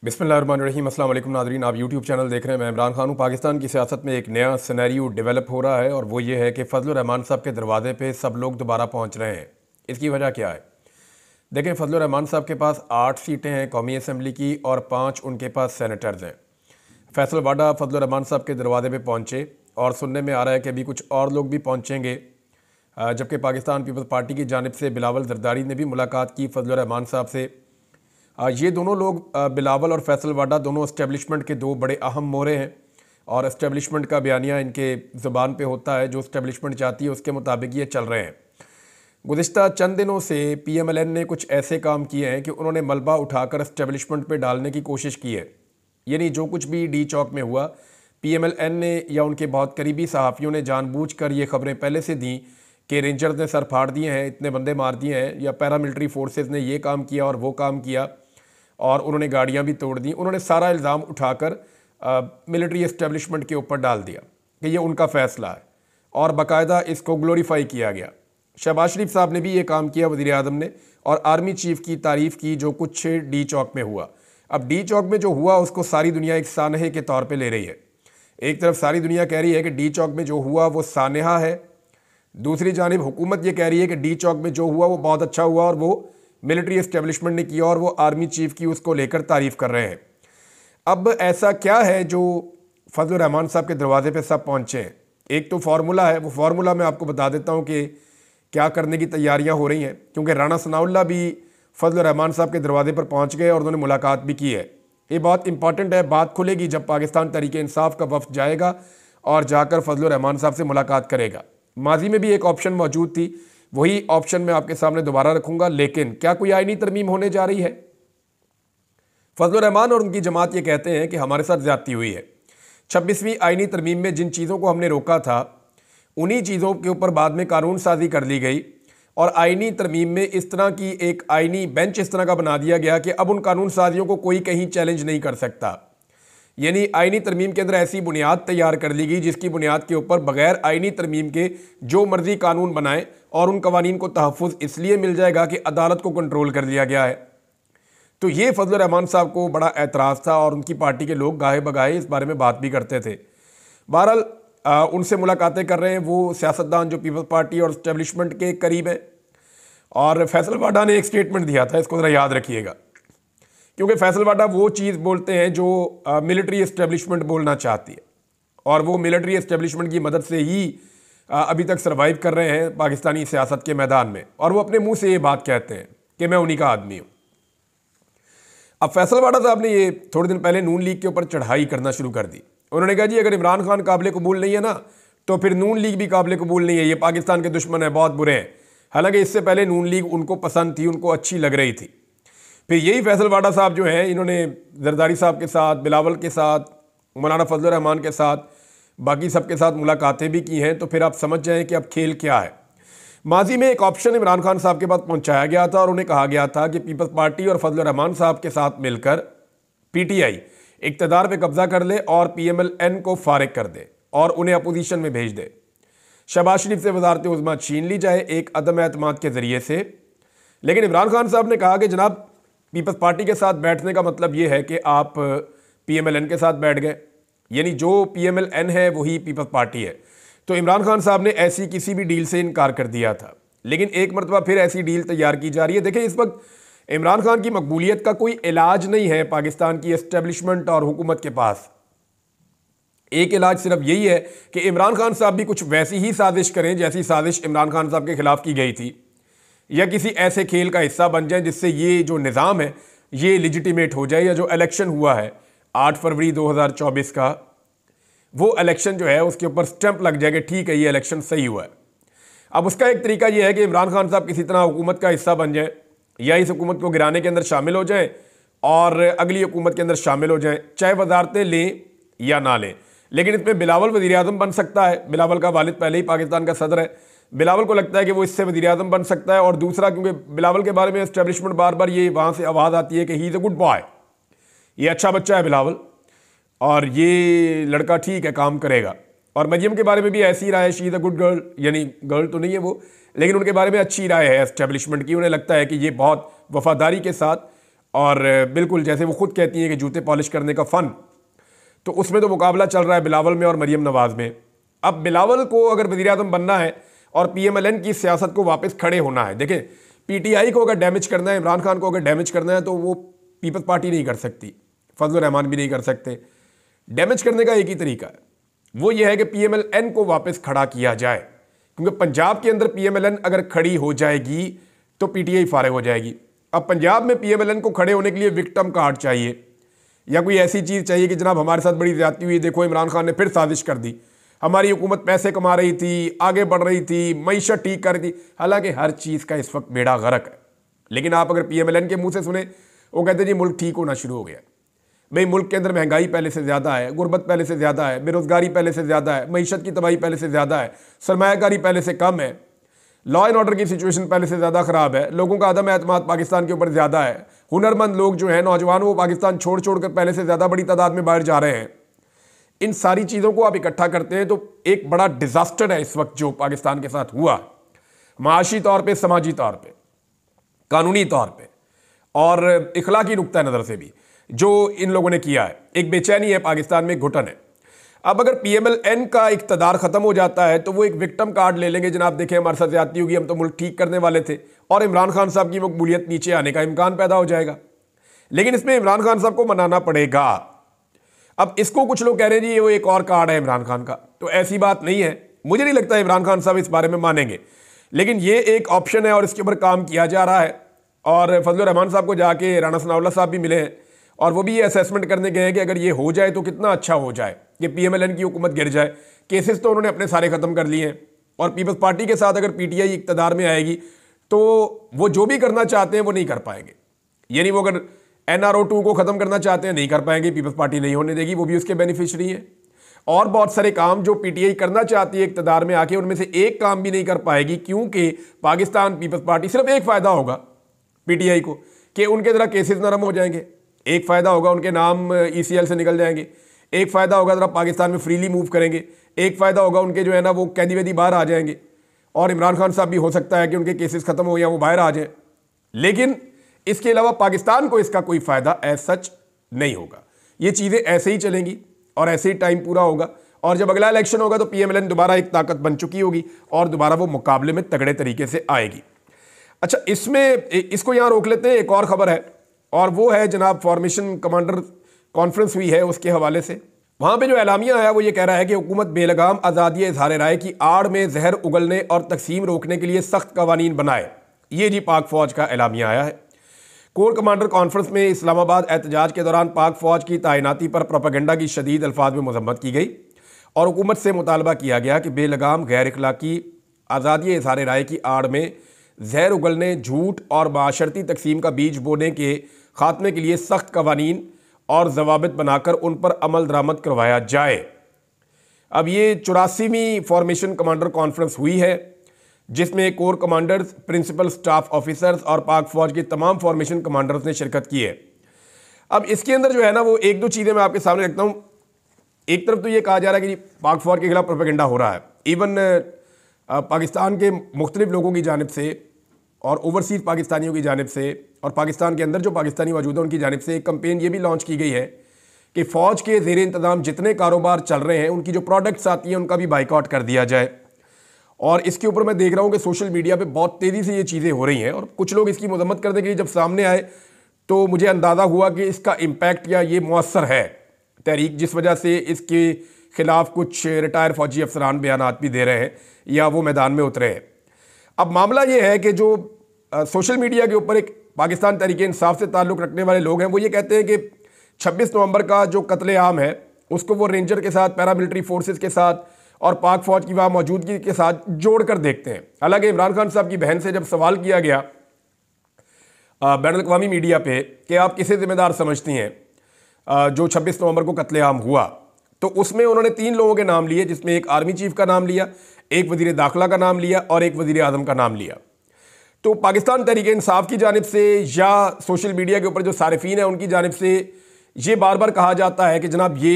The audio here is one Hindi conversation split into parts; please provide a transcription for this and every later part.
बिस्मिल्लाहिर्रहमानिर्रहीम। अस्सलाम वालेकुम नाज़रीन, आप यूट्यूब चैनल देख रहे हैं। मैं इमरान खान हूँ। पाकिस्तान की सियासत में एक नया सिनेरियो डेवलप हो रहा है और वो ये है कि फजलुर रहमान साहब के दरवाजे पे सब लोग दोबारा पहुँच रहे हैं। इसकी वजह क्या है? देखें, फजलुर रहमान साहब के पास 8 सीटें हैं कौमी असम्बली की और 5 उनके पास सेनेटर्स हैं। फैसल वाडा फजलुर रहमान साहब के दरवाजे पे पहुँचे और सुनने में आ रहा है कि अभी कुछ और लोग भी पहुँचेंगे। जबकि पाकिस्तान पीपल्स पार्टी की जानिब से बिलावल जरदारी ने भी मुलाकात की फजलुर रहमान साहब से। ये दोनों लोग बिलावल और फैसल वाडा दोनों इस्टेब्लिशमेंट के दो बड़े अहम मोहरे हैं और इस्टेब्लिशमेंट का बयानिया इनके ज़ुबान पे होता है। जो इस्टेब्लिशमेंट चाहती है उसके मुताबिक ये चल रहे हैं। गुज़िश्ता चंद दिनों से PMLN ने कुछ ऐसे काम किए हैं कि उन्होंने मलबा उठाकर इस्टेब्लिशमेंट पे डालने की कोशिश की है। यानी जो कुछ भी डी चौक में हुआ, PMLN ने या उनके बहुत करीबी सहाफ़ियों ने जानबूझकर ये खबरें पहले से दी कि रेंजर्स ने सर फाड़ दिए हैं, इतने बंदे मार दिए हैं, या पैरामिलिट्री फोर्सेस ने ये काम किया और वो काम किया और उन्होंने गाड़ियाँ भी तोड़ दी। उन्होंने सारा इल्ज़ाम उठाकर मिलिट्री इस्टेब्लिशमेंट के ऊपर डाल दिया कि ये उनका फ़ैसला है और बाकायदा इसको ग्लोरीफाई किया गया। शहबाज शरीफ साहब ने भी ये काम किया, वज़ीर आज़म ने, और आर्मी चीफ़ की तारीफ़ की जो कुछ डी चौक में हुआ। अब डी चौक में जो हुआ उसको सारी दुनिया एक सानहे के तौर पर ले रही है। एक तरफ सारी दुनिया कह रही है कि डी चौक में जो हुआ वो सानहा है, दूसरी जानिब हुकूमत ये कह रही है कि डी चौक में जो हुआ वो बहुत अच्छा हुआ और वो मिलिट्री इस्टेब्लिशमेंट ने किया और वो आर्मी चीफ़ की उसको लेकर तारीफ़ कर रहे हैं। अब ऐसा क्या है जो फजलुर रहमान साहब के दरवाजे पे सब पहुँचे हैं? एक तो फार्मूला है, वो फार्मूला मैं आपको बता देता हूँ कि क्या करने की तैयारियाँ हो रही हैं, क्योंकि राना सनाउल्लाह भी फजलुर रहमान साहब के दरवाजे पर पहुँच गए और उन्होंने मुलाकात भी की है। ये बहुत इंपॉर्टेंट है। बात खुलेगी जब पाकिस्तान तहरीक इंसाफ का वफ्द जाएगा और जाकर फजलुर रहमान साहब से मुलाकात करेगा। माजी में भी एक ऑप्शन मौजूद थी, वही ऑप्शन मैं आपके सामने दोबारा रखूंगा। लेकिन क्या कोई आईनी तरमीम होने जा रही है? फजलुर रहमान और उनकी जमात ये कहते हैं कि हमारे साथ ज्यादती हुई है। 26वीं आईनी तरमीम में जिन चीज़ों को हमने रोका था उन्हीं चीज़ों के ऊपर बाद में कानून साजी कर ली गई और आईनी तरमीम में इस तरह की एक आईनी बेंच इस तरह का बना दिया गया कि अब उन कानून साजियों को कोई कहीं चैलेंज नहीं कर सकता। यानी आईनी तरमीम के अंदर ऐसी बुनियाद तैयार कर ली गई जिसकी बुनियाद के ऊपर बगैर आईनी तरमीम के जो मर्जी कानून बनाए और उन कवानीन को तहफ़्फ़ुज़ इसलिए मिल जाएगा कि अदालत को कंट्रोल कर लिया गया है। तो ये फजलुर रहमान साहब को बड़ा एतराज़ था और उनकी पार्टी के लोग गाहे बगाहे इस बारे में बात भी करते थे। बहरहाल उनसे मुलाकातें कर रहे हैं वो सियासतदान जो पीपल्स पार्टी और इस्टेब्लिशमेंट के करीब हैं। और फैसल वाडा ने एक स्टेटमेंट दिया था, इसको ज़रा याद रखिएगा, क्योंकि फैसल वाडा वो चीज़ बोलते हैं जो मिलिट्री इस्टेब्लिशमेंट बोलना चाहती है और वो मिलिट्री इस्टेब्लिशमेंट की मदद से ही अभी तक सर्वाइव कर रहे हैं पाकिस्तानी सियासत के मैदान में, और वो अपने मुंह से ये बात कहते हैं कि मैं उन्हीं का आदमी हूँ। अब फैसल वाडा साहब ने ये थोड़े दिन पहले नून लीग के ऊपर चढ़ाई करना शुरू कर दी। उन्होंने कहा जी अगर इमरान खान काबिल कबूल नहीं है ना तो फिर नून लीग भी काबिल कबूल नहीं है, ये पाकिस्तान के दुश्मन है, बहुत बुरे हैं। हालांकि इससे पहले नून लीग उनको पसंद थी, उनको अच्छी लग रही थी। फिर यही फैसल वाडा साहब जो हैं इन्होंने जरदारी साहब के साथ, बिलावल के साथ, मौलाना फजलुर रहमान के साथ, बाकी सबके साथ मुलाकातें भी की हैं। तो फिर आप समझ जाएं कि अब खेल क्या है। माजी में एक ऑप्शन इमरान खान साहब के पास पहुंचाया गया था और उन्हें कहा गया था कि पीपल्स पार्टी और फजलुर रहमान साहब के साथ मिलकर PTI इक़्तिदार पे कब्जा कर ले और PMLN को फारिग कर दे और उन्हें अपोजिशन में भेज दे। शहबाज शरीफ से वज़ारत उज़्मा छीन ली जाए एक अदम एतमाद के ज़रिए से। लेकिन इमरान खान साहब ने कहा कि जनाब पीपल्स पार्टी के साथ बैठने का मतलब ये है कि आप PMLN के साथ बैठ गए, यानी जो PMLN है वही पीपल्स पार्टी है। तो इमरान खान साहब ने ऐसी किसी भी डील से इनकार कर दिया था, लेकिन एक मरतबा फिर ऐसी डील तैयार की जा रही है। देखिए, इस वक्त इमरान खान की मकबूलियत का कोई इलाज नहीं है पाकिस्तान की एस्टेब्लिशमेंट और हुकूमत के पास। एक इलाज सिर्फ यही है कि इमरान खान साहब भी कुछ वैसी ही साजिश करें जैसी साजिश इमरान खान साहब के खिलाफ की गई थी, या किसी ऐसे खेल का हिस्सा बन जाए जिससे ये जो निज़ाम है ये लिजिटिमेट हो जाए, या जो इलेक्शन हुआ है 8 फरवरी 2024 का वो इलेक्शन जो है उसके ऊपर स्टैंप लग जाए कि ठीक है ये इलेक्शन सही हुआ है। अब उसका एक तरीका ये है कि इमरान खान साहब किसी तरह हुकूमत का हिस्सा बन जाए या इस हुकूमत को गिराने के अंदर शामिल हो जाएं और अगली हुकूमत के अंदर शामिल हो जाएं, चाहे वजारतें लें या ना लें। लेकिन इसमें बिलावल वज़ीर आज़म बन सकता है। बिलावल का वालिद पहले ही पाकिस्तान का सदर है, बिलावल को लगता है कि वो इससे वज़ीर आज़म बन सकता है। और दूसरा, क्योंकि बिलावल के बारे में एस्टेब्लिशमेंट बार बार ये वहाँ से आवाज़ आती है कि he is a good boy, ये अच्छा बच्चा है बिलावल और ये लड़का ठीक है, काम करेगा। और मरियम के बारे में भी ऐसी राय है, she is a good girl, यानी गर्ल तो नहीं है वो, लेकिन उनके बारे में अच्छी राय है एस्टेब्लिशमेंट की। उन्हें लगता है कि ये बहुत वफादारी के साथ और बिल्कुल जैसे वो खुद कहती हैं कि जूते पॉलिश करने का फ़न, तो उसमें तो मुकाबला चल रहा है बिलावल में और मरियम नवाज़ में। अब बिलावल को अगर वज़ीर आज़म बनना है और PMLN की सियासत को वापस खड़े होना है, देखें PTI को अगर डैमेज करना है, इमरान खान को अगर डैमेज करना है, तो वो पीपल्स पार्टी नहीं कर सकती, फजल रहमान भी नहीं कर सकते। डैमेज करने का एक ही तरीका है, वो ये है कि PMLN को वापस खड़ा किया जाए, क्योंकि पंजाब के अंदर PMLN अगर खड़ी हो जाएगी तो PTI फारिग हो जाएगी। अब पंजाब में PMLN को खड़े होने के लिए विक्टिम कार्ड चाहिए, या कोई ऐसी चीज़ चाहिए कि जनाब हमारे साथ बड़ी ज़्यादती हुई, देखो इमरान खान ने फिर साजिश कर दी, हमारी हुकूमत पैसे कमा रही थी, आगे बढ़ रही थी, मईशत ठीक कर रही थी। हालांकि हर चीज़ का इस वक्त बेड़ा गर्क है, लेकिन आप अगर PMLN के मुंह से सुने, वो कहते जी मुल्क ठीक होना शुरू हो गया। भाई मुल्क के अंदर महंगाई पहले से ज़्यादा है, गुर्बत पहले से ज़्यादा है, बेरोज़गारी पहले से ज़्यादा है, मईशत की तबाही पहले से ज़्यादा है, सरमायाकारी पहले से कम है, लॉ एंड ऑर्डर की सिचुएशन पहले से ज़्यादा ख़राब है, लोगों का अदम एतमाद पाकिस्तान के ऊपर ज़्यादा है, हुनरमंद लोग जो हैं नौजवान वो पाकिस्तान छोड़ छोड़ कर पहले से ज़्यादा बड़ी तादाद में बाहर जा रहे हैं। इन सारी चीज़ों को आप इकट्ठा करते हैं तो एक बड़ा डिज़ास्टर है इस वक्त जो पाकिस्तान के साथ हुआ, माशी तौर पर, समाजी तौर पर, कानूनी तौर पर और इखलाकी नुक्ता नज़र से भी जो इन लोगों ने किया है। एक बेचैनी है पाकिस्तान में, घुटन है। अब अगर PMLN का इक़्तिदार ख़त्म हो जाता है तो वो एक विक्टिम कार्ड ले लेंगे, जनाब देखें हमारे साथ ज़्यादती होगी, हम तो मुल्क ठीक करने वाले थे, और इमरान खान साहब की मकबूलियत नीचे आने का इम्कान पैदा हो जाएगा। लेकिन इसमें इमरान खान साहब को मनाना पड़ेगा। अब इसको कुछ लोग कह रहे हैं जी ये वो एक और कार्ड है इमरान खान का, तो ऐसी बात नहीं है। मुझे नहीं लगता इमरान खान साहब इस बारे में मानेंगे, लेकिन ये एक ऑप्शन है और इसके ऊपर काम किया जा रहा है। और फजल रहमान साहब को जाके राना सनाउल्लाह साहब भी मिले हैं और वो भी ये असेसमेंट करने गए हैं कि अगर ये हो जाए तो कितना अच्छा हो जाए कि PMLN की हुकूमत गिर जाए। केसेस तो उन्होंने अपने सारे ख़त्म कर लिए हैं और पीपल्स पार्टी के साथ अगर PTI इक़्तिदार में आएगी तो वो जो भी करना चाहते हैं वो नहीं कर पाएंगे। यानी वो अगर NRO 2 को ख़त्म करना चाहते हैं नहीं कर पाएंगे, पीपल्स पार्टी नहीं होने देगी, वो भी उसके बेनिफिशरी है। और बहुत सारे काम जो PTI करना चाहती है इक़्तिदार में आके, उनमें से एक काम भी नहीं कर पाएगी, क्योंकि पाकिस्तान पीपल्स पार्टी सिर्फ एक फ़ायदा होगा PTI को कि उनके ज़रा केसेस नरम हो जाएंगे, एक फ़ायदा होगा उनके नाम ECL से निकल जाएंगे, एक फ़ायदा होगा ज़रा पाकिस्तान में फ्रीली मूव करेंगे, एक फ़ायदा होगा उनके जो है ना वो कैदी वैदी बाहर आ जाएंगे, और इमरान खान साहब भी हो सकता है कि उनके केसेस ख़त्म हो या वो बाहर आ जाए। लेकिन इसके अलावा पाकिस्तान को इसका कोई फ़ायदा एज सच नहीं होगा। ये चीज़ें ऐसे ही चलेंगी और ऐसे ही टाइम पूरा होगा, और जब अगला इलेक्शन होगा तो PMLN दोबारा एक ताकत बन चुकी होगी और दोबारा वो मुकाबले में तगड़े तरीके से आएगी। अच्छा, इसमें इसको यहाँ रोक लेते हैं। एक और ख़बर है और वो है जनाब फॉर्मेशन कमांडर कॉन्फ्रेंस हुई है, उसके हवाले से वहाँ पे जो एलामिया आया वो ये कह रहा है कि हुकूमत बेलगाम आज़ादी इज़हार राय की आड़ में जहर उगलने और तकसीम रोकने के लिए सख्त कवानीन बनाए। ये जी पाक फ़ौज का एलामिया आया है। कोर कमांडर कॉन्फ्रेंस में इस्लामाबाद एहतजाज के दौरान पाक फ़ौज की तैनाती पर प्रोपेगेंडा की शदीद अल्फाज में मजम्मत की गई और हुकूमत से मुतालबा किया गया कि बेलगाम गैर इखलाकी आज़ादी इज़हार राय की आड़ में जहर उगलने, झूठ और माशरती तकसीम का बीज बोने के खात्मे के लिए सख्त कवानीन और जवाबित बनाकर उन पर अमल दरामद करवाया जाए। अब ये 84वीं फॉर्मेशन कमांडर कॉन्फ्रेंस हुई है, जिसमें core commanders, principal staff officers और पाक फ़ौज के तमाम फॉर्मेशन कमांडर्स ने शिरकत की है। अब इसके अंदर जो है ना वो एक दो चीज़ें मैं आपके सामने रखता हूँ। एक तरफ तो ये कहा जा रहा है कि पाक फ़ौज के खिलाफ प्रोपेगेंडा हो रहा है, इवन पाकिस्तान के मुख्तलिफ लोगों की जानिब से और ओवरसीज़ पाकिस्तानियों की जानिब से और पाकिस्तान के अंदर जो पाकिस्तानी मौजूद हैं उनकी जानिब से एक कंपेन ये भी लॉन्च की गई है कि फ़ौज के ज़ेर इंतज़ाम जितने कारोबार चल रहे हैं उनकी जो प्रोडक्ट्स आती हैं उनका भी बाइकआउट कर दिया जाए। और इसके ऊपर मैं देख रहा हूँ कि सोशल मीडिया पे बहुत तेज़ी से ये चीज़ें हो रही हैं और कुछ लोग इसकी मजम्मत करने के लिए जब सामने आए तो मुझे अंदाज़ा हुआ कि इसका इम्पैक्ट या ये मुअस्सर है तहरीक, जिस वजह से इसके ख़िलाफ़ कुछ रिटायर फ़ौजी अफसरान बयानात भी दे रहे हैं या वो मैदान में उतरे हैं। अब मामला ये है कि जो सोशल मीडिया के ऊपर एक पाकिस्तान तहरीक-ए-इंसाफ से ताल्लुक़ रखने वाले लोग हैं वो ये कहते हैं कि 26 नवंबर का जो कत्ले-आम है उसको वो रेंजर के साथ, पैरामिलिट्री फोर्सेस के साथ और पाक फ़ौज की वहाँ मौजूदगी के साथ जोड़ कर देखते हैं। हालांकि इमरान खान साहब की बहन से जब सवाल किया गया बैनुल-अक़वामी मीडिया पे कि आप किसे ज़िम्मेदार समझती हैं जो 26 नवंबर को कत्ले-आम हुआ, तो उसमें उन्होंने 3 लोगों के नाम लिए, जिसमें एक आर्मी चीफ का नाम लिया, एक वज़ीर दाखिला का नाम लिया और एक वज़ीर आज़म का नाम लिया। तो पाकिस्तान तहरीक-ए-इंसाफ की जानिब से या सोशल मीडिया के ऊपर जो सारिफीन है उनकी जानिब से ये बार बार कहा जाता है कि जनाब ये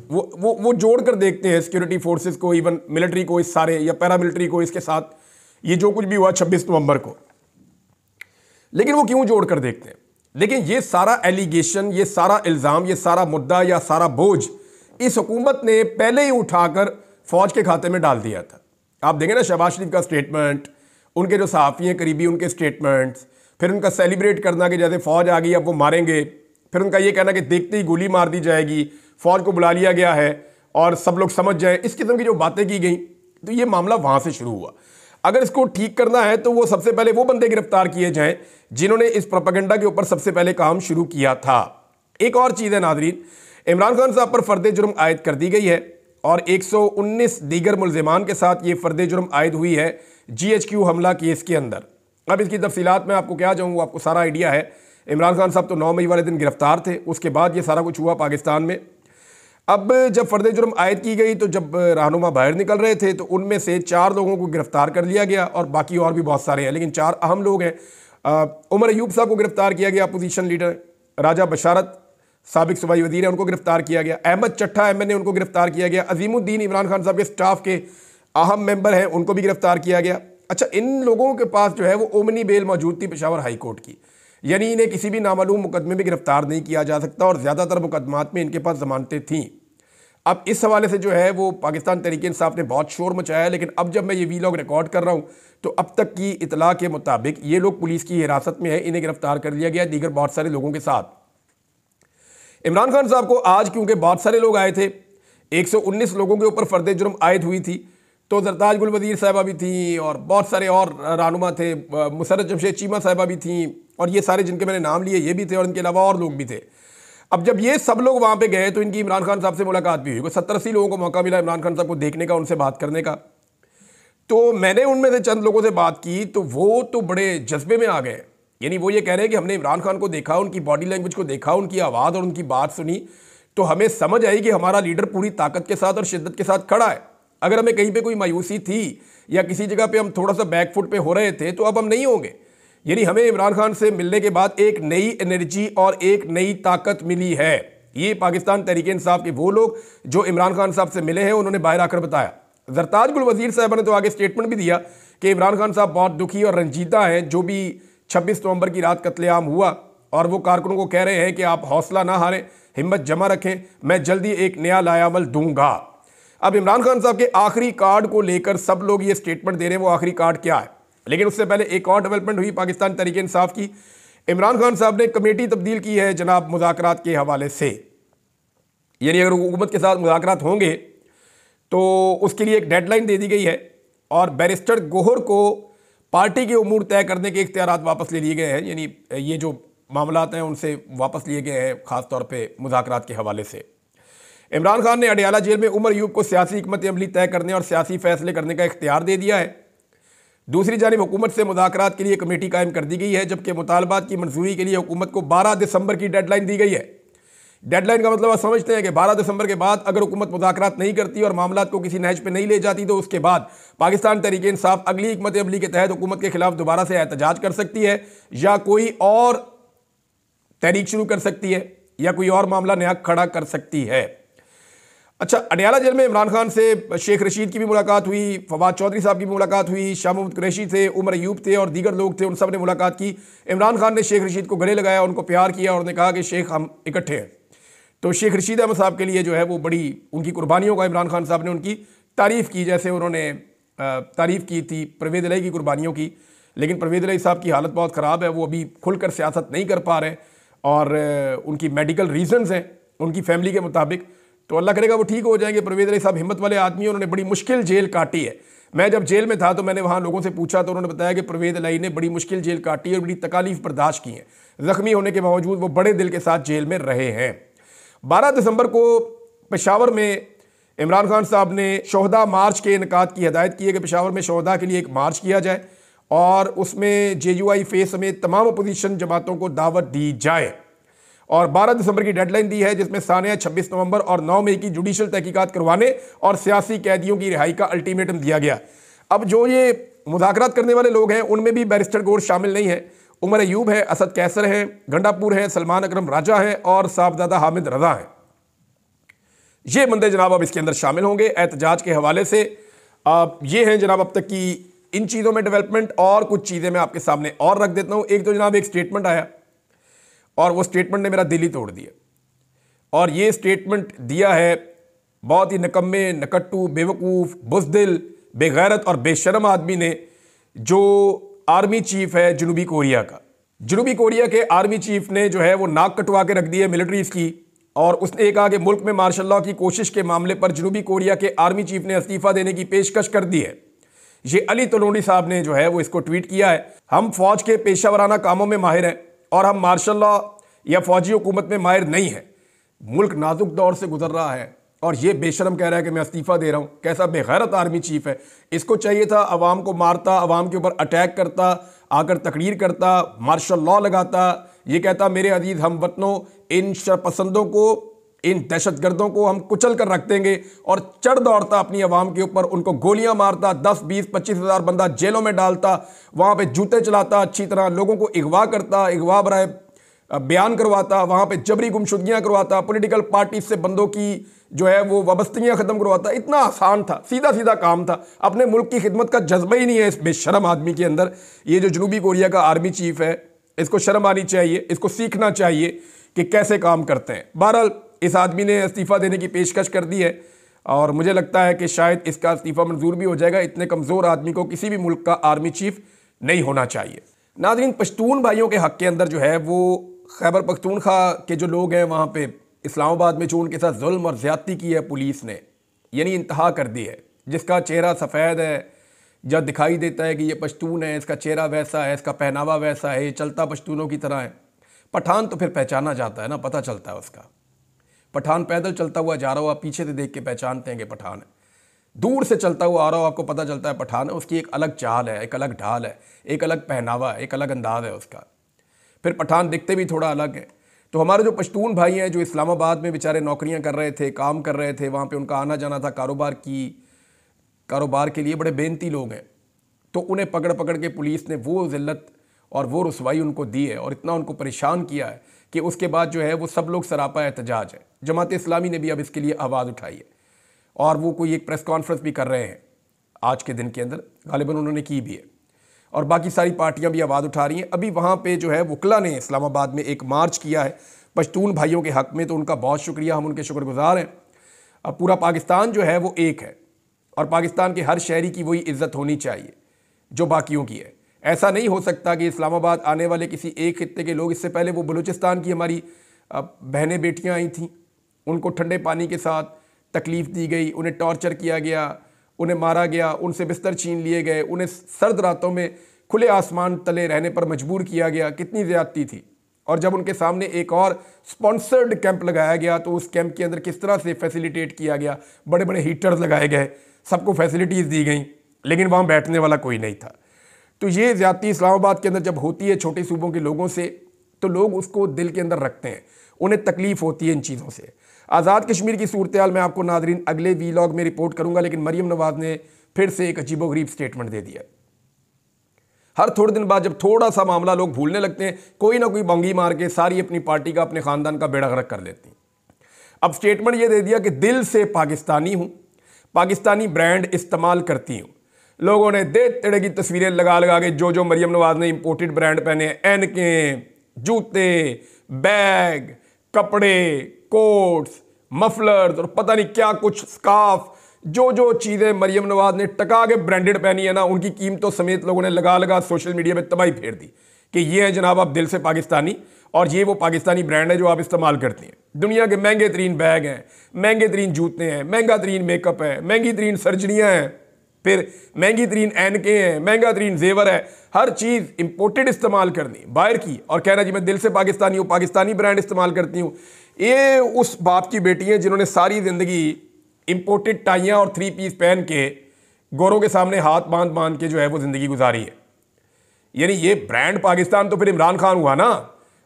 वो जोड़ कर देखते हैं सिक्योरिटी फोर्सेस को, इवन मिलिट्री को, इस सारे या पैरामिलिट्री को इसके साथ, ये जो कुछ भी हुआ 26 नवंबर को। लेकिन वो क्यों जोड़ कर देखते हैं? लेकिन ये सारा एलिगेशन, ये सारा इल्ज़ाम, ये सारा मुद्दा या सारा बोझ इस हुकूमत ने पहले ही उठाकर फौज के खाते में डाल दिया था। आप देखें ना शहबाज शरीफ का स्टेटमेंट, उनके जो सहाफ़ी हैं करीबी उनके स्टेटमेंट्स, फिर उनका सेलिब्रेट करना कि जैसे फ़ौज आ गई अब वो मारेंगे, फिर उनका ये कहना कि देखते ही गोली मार दी जाएगी, फ़ौज को बुला लिया गया है और सब लोग समझ जाएं, इस किस्म की जो बातें की गई, तो ये मामला वहाँ से शुरू हुआ। अगर इसको ठीक करना है तो वो सबसे पहले वो बंदे गिरफ्तार किए जाएं जिन्होंने इस प्रोपेगेंडा के ऊपर सबसे पहले काम शुरू किया था। एक और चीज़ है नादरीन, इमरान खान साहब पर फ़र्द जुर्म आयद कर दी गई है और 119 दीगर मुल्ज़िमान के साथ ये फ़र्द जुर्म आयद हुई है GHQ हमला केस के अंदर। अब इसकी तफसीलात में आपको क्या जाऊँ, आपको सारा आइडिया है। इमरान खान साहब तो 9 मई वाले दिन गिरफ्तार थे, उसके बाद ये सारा कुछ हुआ पाकिस्तान में। अब जब फ़र्द जुर्म आयद की गई तो जब रहनुमा बाहर निकल रहे थे तो उनमें से 4 लोगों को गिरफ्तार कर लिया गया और बाकी और भी बहुत सारे हैं, लेकिन 4 अहम लोग हैं। उमर अयूब साहब को गिरफ्तार किया गया, अपोजिशन लीडर। राजा बशारत साबिक सूबाई वज़ीर है, उनको गिरफ्तार किया गया। अहमद चट्ठा MNA, उनको गिरफ्तार किया गया। अजीमुद्दीन इमरान खान साहब के स्टाफ के अहम मेंबर हैं, उनको भी गिरफ्तार किया गया। अच्छा, इन लोगों के पास जो है वो ओमनी बेल मौजूद थी पेशावर हाई कोर्ट की, यानी इन्हें किसी भी नामालूम मुकदमे में गिरफ्तार नहीं किया जा सकता और ज़्यादातर मुकदमात में इनके पास जमानतें थीं। अब इस हवाले से जो है वो पाकिस्तान तहरीक-ए-इंसाफ ने बहुत शोर मचाया, लेकिन अब जब मैं ये वीलॉग रिकॉर्ड कर रहा हूँ तो अब तक की इतला के मुताबिक ये लोग पुलिस की हिरासत में है, इन्हें गिरफ्तार कर लिया गया दीगर बहुत सारे लोगों के साथ। इमरान खान साहब को आज क्योंकि बहुत सारे लोग आए थे, 119 लोगों के ऊपर फ़र्द जुर्म आयद हुई थी, तो जरताज गुल वज़ीर साहिबा भी थी और बहुत सारे और रहनुमा थे, मुसर्रत जमशेद चीमा साहिबा भी थी और ये सारे जिनके मैंने नाम लिए ये भी थे और इनके अलावा और लोग भी थे। अब जब ये सब लोग वहाँ पे गए तो इनकी इमरान खान साहब से मुलाकात भी हुई। कोई 70-80 लोगों को मौका मिला इमरान खान साहब को देखने का, उनसे बात करने का। तो मैंने उनमें से चंद लोगों से बात की तो वो तो बड़े जज्बे में आ गए, यानी वो ये कह रहे हैं कि हमने इमरान खान को देखा, उनकी बॉडी लैंग्वेज को देखा, उनकी आवाज़ और उनकी बात सुनी तो हमें समझ आई कि हमारा लीडर पूरी ताकत के साथ और शिद्दत के साथ खड़ा है। अगर हमें कहीं पे कोई मायूसी थी या किसी जगह पे हम थोड़ा सा बैकफुट पे हो रहे थे तो अब हम नहीं होंगे। यानी हमें इमरान खान से मिलने के बाद एक नई एनर्जी और एक नई ताकत मिली है। ये पाकिस्तान तहरीक-ए-इंसाफ के वो लोग जो इमरान खान साहब से मिले हैं उन्होंने बाहर आकर बताया। जरताज गुल वज़ीर साहब ने तो आगे स्टेटमेंट भी दिया कि इमरान खान साहब बहुत दुखी और रंजीदा हैं जो भी 26 नवंबर की रात कत्लेआम हुआ, और वो कारकुनों को कह रहे हैं कि आप हौसला ना हारें, हिम्मत जमा रखें, मैं जल्दी एक नया लायामल दूंगा। अब इमरान खान साहब के आखिरी कार्ड को लेकर सब लोग ये स्टेटमेंट दे रहे हैं, वो आखिरी कार्ड क्या है। लेकिन उससे पहले एक और डेवलपमेंट हुई पाकिस्तान तहरीक-ए-इंसाफ की। इमरान खान साहब ने कमेटी तब्दील की है जनाब मुज़ाकरात के हवाले से, यानी अगर हुकूमत के साथ मुज़ाकरात होंगे तो उसके लिए एक डेडलाइन दे दी गई है और बैरिस्टर गोहर को पार्टी के उमूर तय करने के इख्तियारात वापस ले लिए गए हैं, यानी ये जो मामलात हैं उनसे वापस लिए गए हैं ख़ास तौर पे मुज़ाकरात के हवाले से। इमरान खान ने अडयाला जेल में उमर अयूब को सियासी हिकमत अमली तय करने और सियासी फैसले करने का इख्तियार दे दिया है। दूसरी जानिब हुकूमत से मुज़ाकरात के लिए कमेटी कायम कर दी गई है, जबकि मुतालबात की मंजूरी के लिए हुकूमत को 12 दिसंबर की डेडलाइन दी गई है। डेडलाइन का मतलब आप समझते हैं कि 12 दिसंबर के बाद अगर हुकूमत मुज़ाकरात नहीं करती और मामलात को किसी नहज पर नहीं ले जाती तो उसके बाद पाकिस्तान तहरीक-ए-इंसाफ अगली हिकमत अमली के तहत हुकूमत के खिलाफ दोबारा से एहतजाज कर सकती है या कोई और तहरीक शुरू कर सकती है या कोई और मामला नया खड़ा कर सकती है। अच्छा, अडयाला जेल में इमरान खान से शेख रशीद की भी मुलाकात हुई, फवाद चौधरी साहब की भी मुलाकात हुई, शाह महमूद कुरैशी थे, उमर अयूब थे और दीगर लोग थे, उन सब ने मुलाकात की। इमरान खान ने शेख रशीद को गले लगाया, उनको प्यार किया और उन्होंने कहा कि शेख हम इकट्ठे हैं। तो शेख रशीद अहमद साहब के लिए जो है वो बड़ी उनकी कुर्बानियों का इमरान खान साहब ने उनकी तारीफ़ की, जैसे उन्होंने तारीफ़ की थी परवेज़ इलाही की कुर्बानियों की। लेकिन परवेज़ इलाही साहब की हालत बहुत ख़राब है, वो अभी खुलकर सियासत नहीं कर पा रहे और उनकी मेडिकल रीजंस हैं उनकी फैमिली के मुताबिक, तो अल्लाह करेगा वो ठीक हो जाएंगे। परवेज़ इलाही साहब हिम्मत वाले आदमी हैं, उन्होंने बड़ी मुश्किल जेल काटी है। मैं जब जेल में था तो मैंने वहाँ लोगों से पूछा तो उन्होंने बताया कि परवेज़ इलाही ने बड़ी मुश्किल जेल काटी और बड़ी तकालीफ बर्दाश्त की हैं। ज़ख्मी होने के बावजूद वो बड़े दिल के साथ जेल में रहे हैं। 12 दिसंबर को पेशावर में इमरान खान साहब ने शोहदा मार्च के इनकाद की हिदायत की है कि पेशावर में शोहदा के लिए एक मार्च किया जाए और उसमें JUI फेस समेत तमाम अपोजिशन जमातों को दावत दी जाए। और 12 दिसंबर की डेडलाइन दी है जिसमें सानिया 26 नवंबर और 9 मई की जुडिशल तहकीकात करवाने और सियासी कैदियों की रिहाई का अल्टीमेटम दिया गया। अब जो ये मुज़ाकरात करने वाले लोग हैं उनमें भी बैरिस्टर गोर शामिल नहीं है। उमर अयूब है, असद कैसर हैं, गंडापुर हैं, सलमान अकरम राजा हैं और साहबजादा हामिद रजा हैं। ये बंदे जनाब अब इसके अंदर शामिल होंगे एहतजाज के हवाले से। ये हैं जनाब अब तक की इन चीज़ों में डेवलपमेंट, और कुछ चीज़ें मैं आपके सामने और रख देता हूँ। एक तो जनाब एक स्टेटमेंट आया और वो स्टेटमेंट ने मेरा दिल ही तोड़ दिया। और ये स्टेटमेंट दिया है बहुत ही निकम्मे, नकट्टू, बेवकूफ़, बुज़दिल, बेगैरत और बेशर्म आदमी ने, जो आर्मी चीफ है जनूबी कोरिया का। जनूबी कोरिया के आर्मी चीफ ने जो है वो नाक कटवा के रख दी है मिलिट्रीज़ की, और उसने एक आगे मुल्क में मार्शल लॉ की कोशिश के मामले पर जनूबी कोरिया के आर्मी चीफ ने इस्तीफा देने की पेशकश कर दी है। ये अली तलोनी साहब ने जो है वो इसको ट्वीट किया है। हम फौज के पेशावराना कामों में माहिर हैं और हम मार्शल लॉ या फौजी हुकूमत में माहिर नहीं है। मुल्क नाजुक दौर से गुजर रहा है और ये बेशरम कह रहा है कि मैं इस्तीफा दे रहा हूँ। कैसा बेगैरत आर्मी चीफ है। इसको चाहिए था अवाम को मारता, अवाम के ऊपर अटैक करता, आकर तकरीर करता, मार्शल लॉ लगाता, ये कहता मेरे अजीज हम वतनों, इन शरपसंदों को, इन दहशतगर्दों को हम कुचल कर रख देंगे, और चढ़ दौड़ता अपनी आवाम के ऊपर, उनको गोलियां मारता, 10, 20, 25 हज़ार बंदा जेलों में डालता, वहाँ पे जूते चलाता, अच्छी तरह लोगों को अगवा करता, अगवा बराए बयान करवाता, वहाँ पे जबरी गुमशुदगियाँ करवाता, पॉलिटिकल पार्टी से बंदों की जो है वो वाबस्तगियाँ ख़त्म करवाता। इतना आसान था, सीधा सीधा काम था। अपने मुल्क की खिदमत का जज्बा ही नहीं है इस बेशरम आदमी के अंदर। ये जो जनूबी कोरिया का आर्मी चीफ है, इसको शर्म आनी चाहिए, इसको सीखना चाहिए कि कैसे काम करते हैं। बहरहाल इस आदमी ने इस्तीफ़ा देने की पेशकश कर दी है और मुझे लगता है कि शायद इसका इस्तीफ़ा मंजूर भी हो जाएगा। इतने कमज़ोर आदमी को किसी भी मुल्क का आर्मी चीफ नहीं होना चाहिए। नाज़रीन, पश्तून भाइयों के हक़ के अंदर जो है वो खैबर पख्तूनख्वा के जो लोग हैं वहाँ पे इस्लामाबाद में जो उनके साथ जुल्म और ज़्यादती की है पुलिस ने, यानी इंतहा कर दी है। जिसका चेहरा सफ़ेद है, जब दिखाई देता है कि ये पश्तून है, इसका चेहरा वैसा है, इसका पहनावा वैसा है, ये चलता पश्तूनों की तरह है। पठान तो फिर पहचाना जाता है ना, पता चलता है उसका। पठान पैदल चलता हुआ जा रहा हो, आप पीछे से देख के पहचानते हैं कि पठान है। दूर से चलता हुआ आ रहा हो, आपको पता चलता है पठान है। उसकी एक अलग चाल है, एक अलग ढाल है, एक अलग पहनावा है, एक अलग अंदाज है उसका। फिर पठान दिखते भी थोड़ा अलग है। तो हमारे जो पश्तून भाई हैं जो इस्लामाबाद में बेचारे नौकरियां कर रहे थे, काम कर रहे थे, वहाँ पे उनका आना जाना था कारोबार के लिए, बड़े बेनती लोग हैं, तो उन्हें पकड़ पकड़ के पुलिस ने वो ज़िल्लत और वो रुसवाई उनको दी है और इतना उनको परेशान किया है कि उसके बाद जो है वो सब लोग सरापा एहतजाज है। जमात इस्लामी ने भी अब इसके लिए आवाज़ उठाई है और वो कोई एक प्रेस कॉन्फ्रेंस भी कर रहे हैं आज के दिन के अंदर, गालिबन उन्होंने की भी है, और बाकी सारी पार्टियां भी आवाज़ उठा रही हैं। अभी वहाँ पे जो है वकला ने इस्लामाबाद में एक मार्च किया है पश्तून भाइयों के हक़ में, तो उनका बहुत शुक्रिया, हम उनके शुक्रगुजार हैं। अब पूरा पाकिस्तान जो है वो एक है और पाकिस्तान के हर शहरी की वही इज़्ज़त होनी चाहिए जो बाकियों की है। ऐसा नहीं हो सकता कि इस्लामाबाद आने वाले किसी एक खित्ते के लोग, इससे पहले वो बलूचिस्तान की हमारी बहनें बेटियाँ आई थीं, उनको ठंडे पानी के साथ तकलीफ़ दी गई, उन्हें टॉर्चर किया गया, उन्हें मारा गया, उनसे बिस्तर छीन लिए गए, उन्हें सर्द रातों में खुले आसमान तले रहने पर मजबूर किया गया। कितनी ज़्यादती थी। और जब उनके सामने एक और स्पॉन्सर्ड कैंप लगाया गया तो उस कैंप के अंदर किस तरह से फैसिलिटेट किया गया, बड़े बड़े हीटर्स लगाए गए, सबको फैसिलिटीज़ दी गई, लेकिन वहाँ बैठने वाला कोई नहीं था। तो ये ज़्यादती इस्लामाबाद के अंदर जब होती है छोटे सूबों के लोगों से, तो लोग उसको दिल के अंदर रखते हैं, उन्हें तकलीफ़ होती है इन चीज़ों से। आज़ाद कश्मीर की सूरत हाल मैं आपको नादरीन अगले वीलॉग में रिपोर्ट करूंगा, लेकिन मरीम नवाज़ ने फिर से एक अजीबोगरीब स्टेटमेंट दे दिया। हर थोड़े दिन बाद जब थोड़ा सा मामला लोग भूलने लगते हैं, कोई ना कोई बंगी मार के सारी अपनी पार्टी का, अपने ख़ानदान का बेड़ा गर्क कर लेती हैं। अब स्टेटमेंट ये दे दिया कि दिल से पाकिस्तानी हूँ, पाकिस्तानी ब्रांड इस्तेमाल करती हूँ। लोगों ने दे तेड़े की तस्वीरें लगा लगा के जो मरीम नवाज़ ने इंपोर्टेड ब्रांड पहने, एनकें, जूते, बैग, कपड़े, कोट्स, मफलर्स और पता नहीं क्या कुछ, स्कार्फ, जो चीज़ें मरीम नवाज़ ने टका के ब्रांडेड पहनी है ना, उनकी कीमतों समेत लोगों ने लगा लगा सोशल मीडिया में तबाही फेर दी कि ये है जनाब आप दिल से पाकिस्तानी और ये वो पाकिस्तानी ब्रांड है जो आप इस्तेमाल करती हैं। दुनिया के महंगे तरीन बैग हैं, महंगे तरीन जूते हैं, महंगा तरीन मेकअप है, महंगी तरीन सर्जरियाँ हैं, फिर महंगी तरीन एनके हैं, महंगा तरीन जेवर है, हर चीज़ इंपोर्टेड इस्तेमाल करनी, बाहर की, और कहना जी मैं दिल से पाकिस्तानी हूँ, पाकिस्तानी ब्रांड इस्तेमाल करती हूँ। ये उस बाप की बेटी हैं जिन्होंने सारी ज़िंदगी इंपोर्टेड टाइयाँ और 3 पीस पहन के गोरों के सामने हाथ बांध बांध के जो है वो ज़िंदगी गुजारी है। यानी ये ब्रांड पाकिस्तान तो फिर इमरान खान हुआ ना।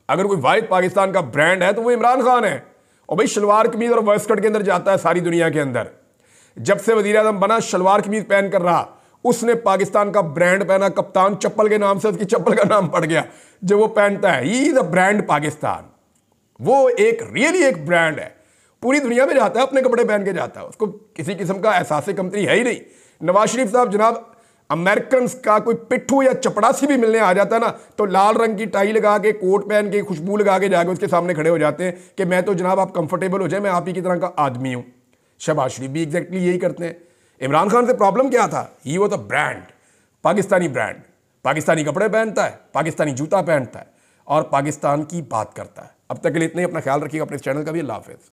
अगर कोई वाहिद पाकिस्तान का ब्रांड है तो वो इमरान खान है। और भाई शलवार कमीज़ और वेस्टकट के अंदर जाता है सारी दुनिया के अंदर। जब से वज़ीर आज़म बना शलवार कमीज़ पहन कर रहा, उसने पाकिस्तान का ब्रांड पहना, कप्तान चप्पल के नाम से उसकी चप्पल का नाम पड़ गया जो वो पहनता है। He is a brand Pakistan. वो एक रियली एक ब्रांड है, पूरी दुनिया में जाता है, अपने कपड़े पहन के जाता है, उसको किसी किस्म का एहसास कमतरी है ही नहीं। नवाज शरीफ साहब जनाब अमेरिकन का कोई पिट्ठू या चपड़ासी भी मिलने आ जाता है ना, तो लाल रंग की टाई लगा के, कोट पहन के, खुशबू लगा के जाके उसके सामने खड़े हो जाते हैं कि मैं तो जनाब आप कंफर्टेबल हो जाए, मैं आप ही की तरह का आदमी हूं। शहबाज शरीफ भी एग्जैक्टली यही करते हैं। इमरान खान से प्रॉब्लम क्या था? ही वो तो ब्रांड, पाकिस्तानी ब्रांड, पाकिस्तानी कपड़े पहनता है, पाकिस्तानी जूता पहनता है और पाकिस्तान की बात करता है। अब तक के लिए इतने ही। अपना ख्याल रखिएगा, अपने चैनल का भी। अल्लाह हाफिज़।